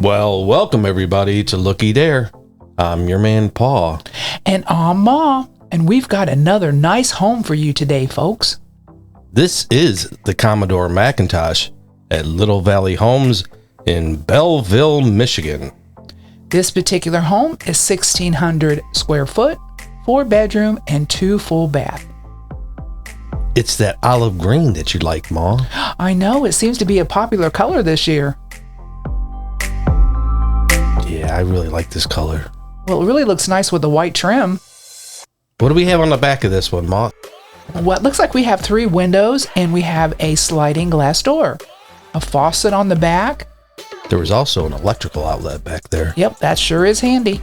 Well, welcome everybody to Lookie Dare. I'm your man, Paul. And I'm Ma. And we've got another nice home for you today, folks. This is the Commodore McIntosh at Little Valley Homes in Belleville, Michigan. This particular home is 1,600 square foot, 4-bedroom, and 2 full bath. It's that olive green that you like, Ma. I know, it seems to be a popular color this year. Yeah, I really like this color. Well, it really looks nice with the white trim. What do we have on the back of this one, Ma? Well, it looks like we have 3 windows and we have a sliding glass door, a faucet on the back. There was also an electrical outlet back there. Yep, that sure is handy.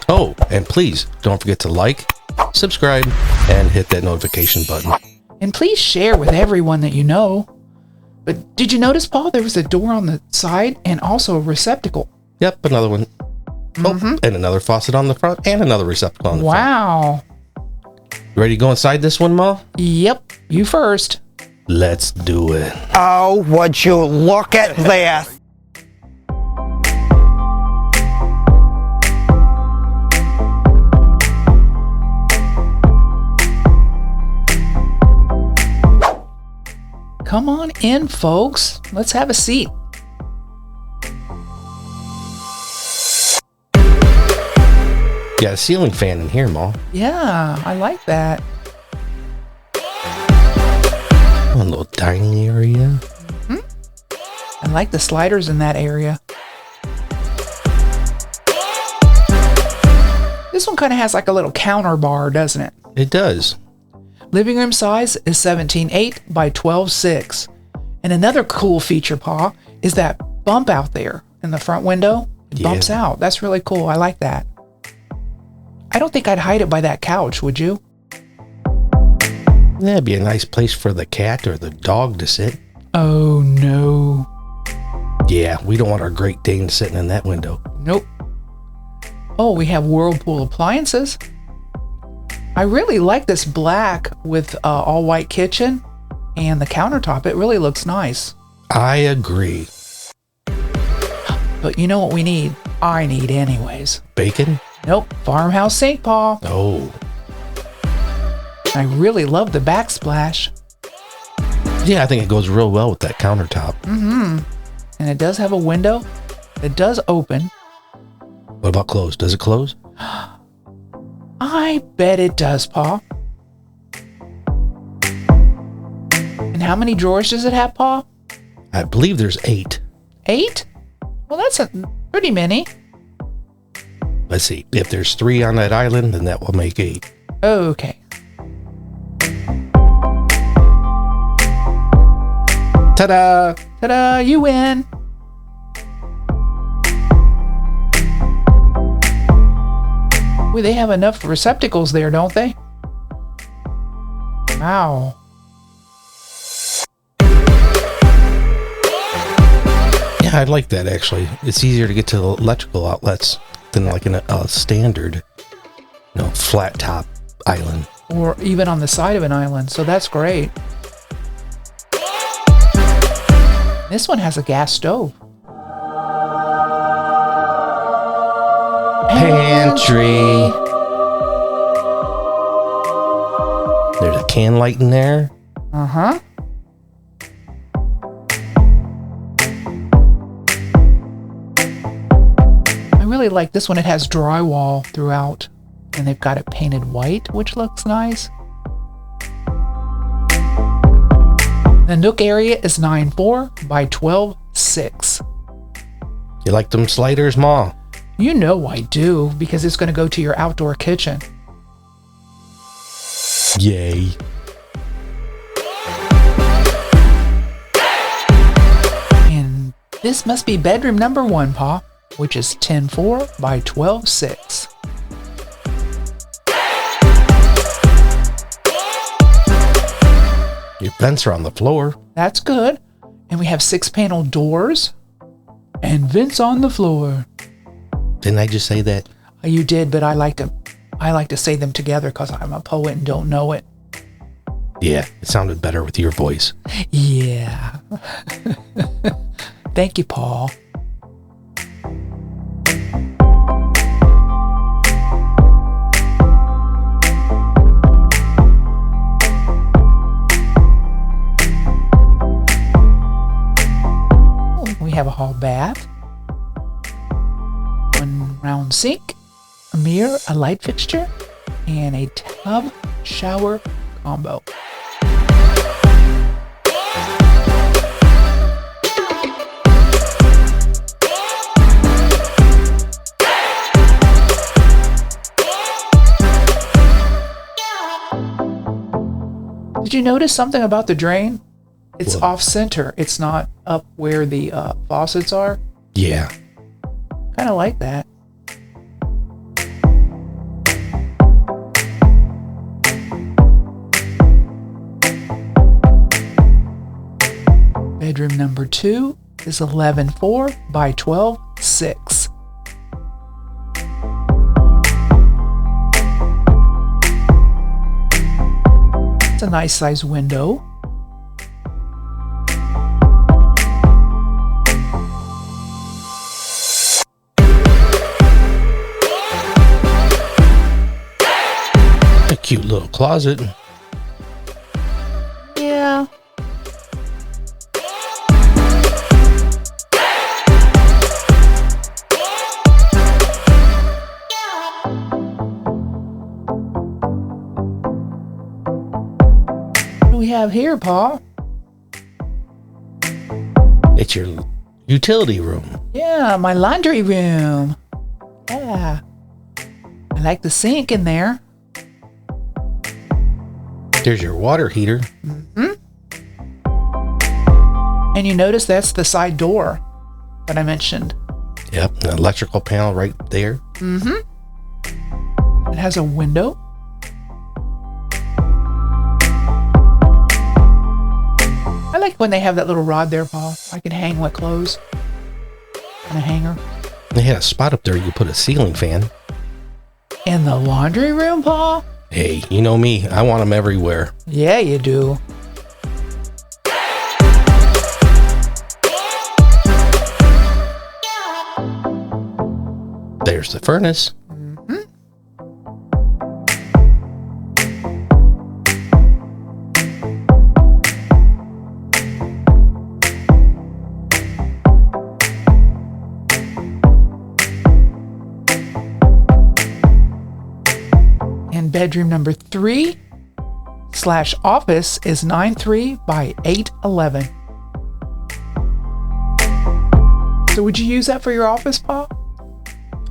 Oh, and please don't forget to like, subscribe, and hit that notification button. And please share with everyone that you know. But did you notice, Paul, there was a door on the side and also a receptacle? Yep, another one. Oh, and another faucet on the front and another receptacle on the front. Wow. You ready to go inside this one, Ma? Yep, you first. Let's do it. Oh, would you look at this? Come on in, folks. Let's have a seat. Got a ceiling fan in here, Ma. Yeah, I like that. A little dining area. I like the sliders in that area. This one kind of has like a little counter bar, doesn't it? It does. Living room size is 17.8 by 12.6. And another cool feature, Pa, is that bump out there in the front window. It bumps out. That's really cool. I like that. I don't think I'd hide it by that couch, would you? That'd be a nice place for the cat or the dog to sit. Oh, no. Yeah, we don't want our Great Dane sitting in that window. Nope. Oh, we have Whirlpool appliances. I really like this black with all white kitchen and the countertop. It really looks nice. I agree. But you know what we need? I need anyways. Bacon? Nope. Farmhouse sink, Paul. Oh. I really love the backsplash. Yeah, I think it goes real well with that countertop. And it does have a window that does open. What about close? Does it close? I bet it does, Pa. And how many drawers does it have, Pa? I believe there's 8. 8? Well, that's pretty many. Let's see. If there's 3 on that island, then that will make 8. Okay. Ta-da! Ta-da! You win. Well, they have enough receptacles there, don't they? Wow. Yeah, I like that actually. It's easier to get to the electrical outlets than like in a standard, flat top island. Or even on the side of an island, so that's great. This one has a gas stove. Pantry. There's a can light in there. Uh-huh. I really like this one. It has drywall throughout, and they've got it painted white, which looks nice. The nook area is 9.4 by 12.6. You like them sliders, Ma? You know I do, because it's going to go to your outdoor kitchen. Yay. And this must be bedroom number 1, Pa, which is 10.4 by 12.6. Your vents are on the floor. That's good. And we have 6-panel doors and vents on the floor. Didn't I just say that? You did, but I like to say them together because I'm a poet and don't know it. Yeah, it sounded better with your voice. Yeah. Thank you, Paul. have a hall bath, one round sink, a mirror, a light fixture, and a tub shower combo. Did you notice something about the drain? It's What? off center. It's not up where the faucets are. Yeah. Kind of like that. Bedroom number 2 is 11.4 by 12.6. It's a nice size window. A cute little closet. Yeah. What do we have here, Paul? It's your utility room. Yeah, my laundry room. Yeah. I like the sink in there. There's your water heater. And you notice that's the side door that I mentioned. Yep. An electrical panel right there. It has a window. I like when they have that little rod there, Paul. I can hang wet clothes on a hanger. They had a spot up there you could put a ceiling fan. In the laundry room, Paul? Hey, you know me. I want them everywhere. Yeah, you do. There's the furnace. And bedroom number 3/office is 9.3 by 8.11. So would you use that for your office, Paul?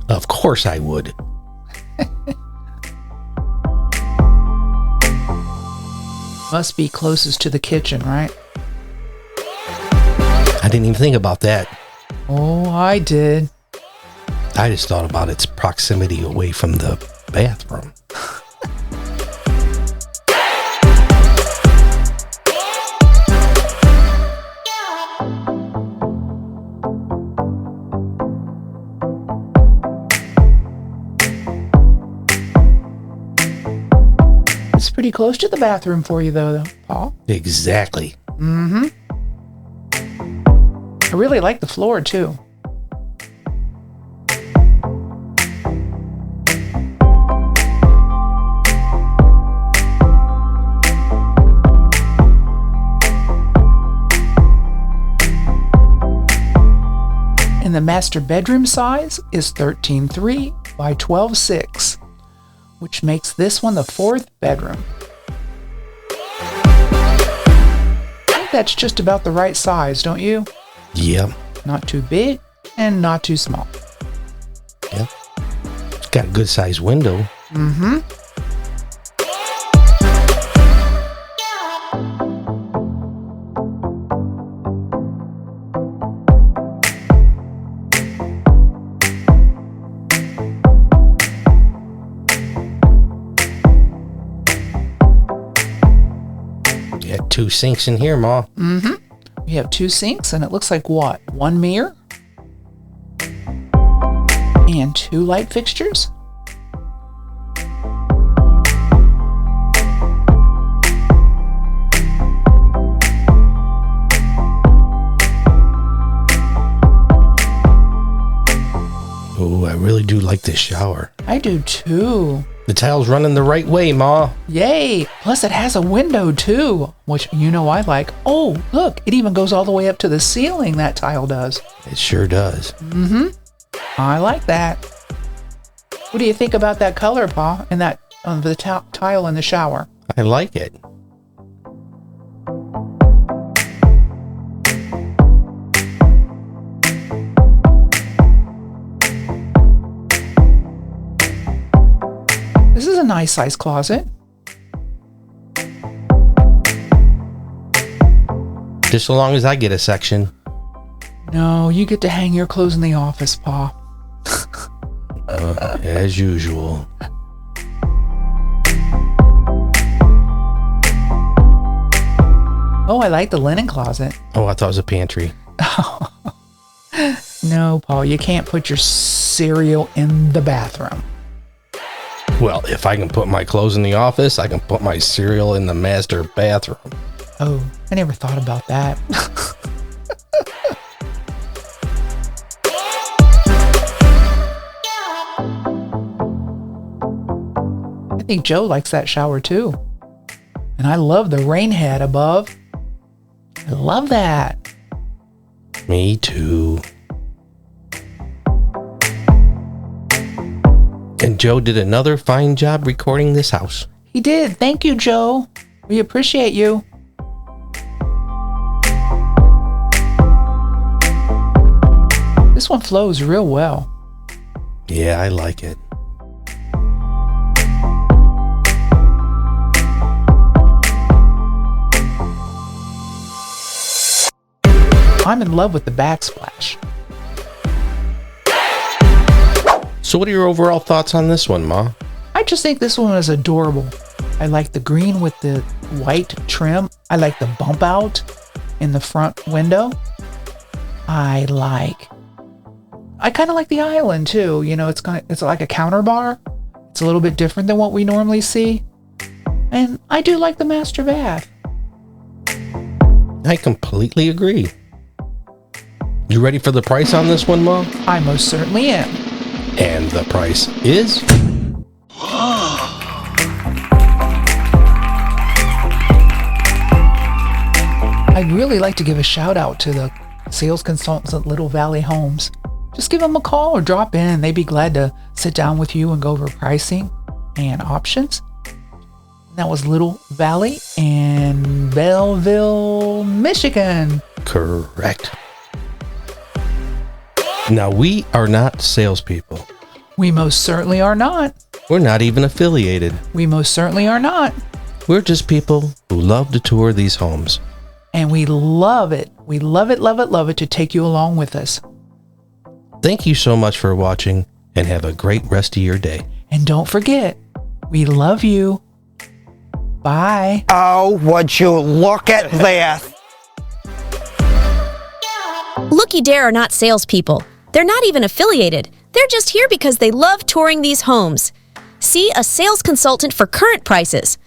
Of course I would. Must be closest to the kitchen, right? I didn't even think about that. Oh, I did. I just thought about its proximity away from the bathroom. It's pretty close to the bathroom for you, though, Paul. Exactly. I really like the floor, too. And the master bedroom size is 13.3 by 12.6, which makes this one the 4th bedroom. I think that's just about the right size, don't you? Yep. Not too big and not too small. Yep. It's got a good sized window. You got 2 sinks in here, Ma. We have 2 sinks, and it looks like what? 1 mirror? And 2 light fixtures? Oh, I really do like this shower. I do too. The tile's running the right way, Ma. Yay! Plus it has a window too, which I like. Oh, look, it even goes all the way up to the ceiling, that tile does. It sure does. I like that. What do you think about that color, Pa, and that the tile in the shower? I like it. This is a nice size closet. Just so long as I get a section. No, you get to hang your clothes in the office, Pa. As usual. Oh, I like the linen closet. Oh, I thought it was a pantry. No, Paul, you can't put your cereal in the bathroom. Well, if I can put my clothes in the office, I can put my cereal in the master bathroom. Oh, I never thought about that. I think Joe likes that shower too. And I love the rain head above. I love that. Me too. And Joe did another fine job recording this house. He did. Thank you, Joe. We appreciate you. This one flows real well. Yeah, I like it. I'm in love with the backsplash. So what are your overall thoughts on this one, Ma? I just think this one is adorable. I like the green with the white trim. I like the bump out in the front window. I kind of like the island too. You know, it's like a counter bar. It's a little bit different than what we normally see. And I do like the master bath. I completely agree. You ready for the price on this one, Ma? I most certainly am. And the price is... I'd really like to give a shout out to the sales consultants at Little Valley Homes. Just give them a call or drop in. They'd be glad to sit down with you and go over pricing and options. That was Little Valley in Belleville, Michigan. Correct. Now, we are not salespeople. We most certainly are not. We're not even affiliated. We most certainly are not. We're just people who love to tour these homes. And we love it. We love it, love it, love it to take you along with us. Thank you so much for watching and have a great rest of your day. And don't forget, we love you. Bye. Oh, would you look at this? Lookie Dare are not salespeople. They're not even affiliated. They're just here because they love touring these homes. See a sales consultant for current prices.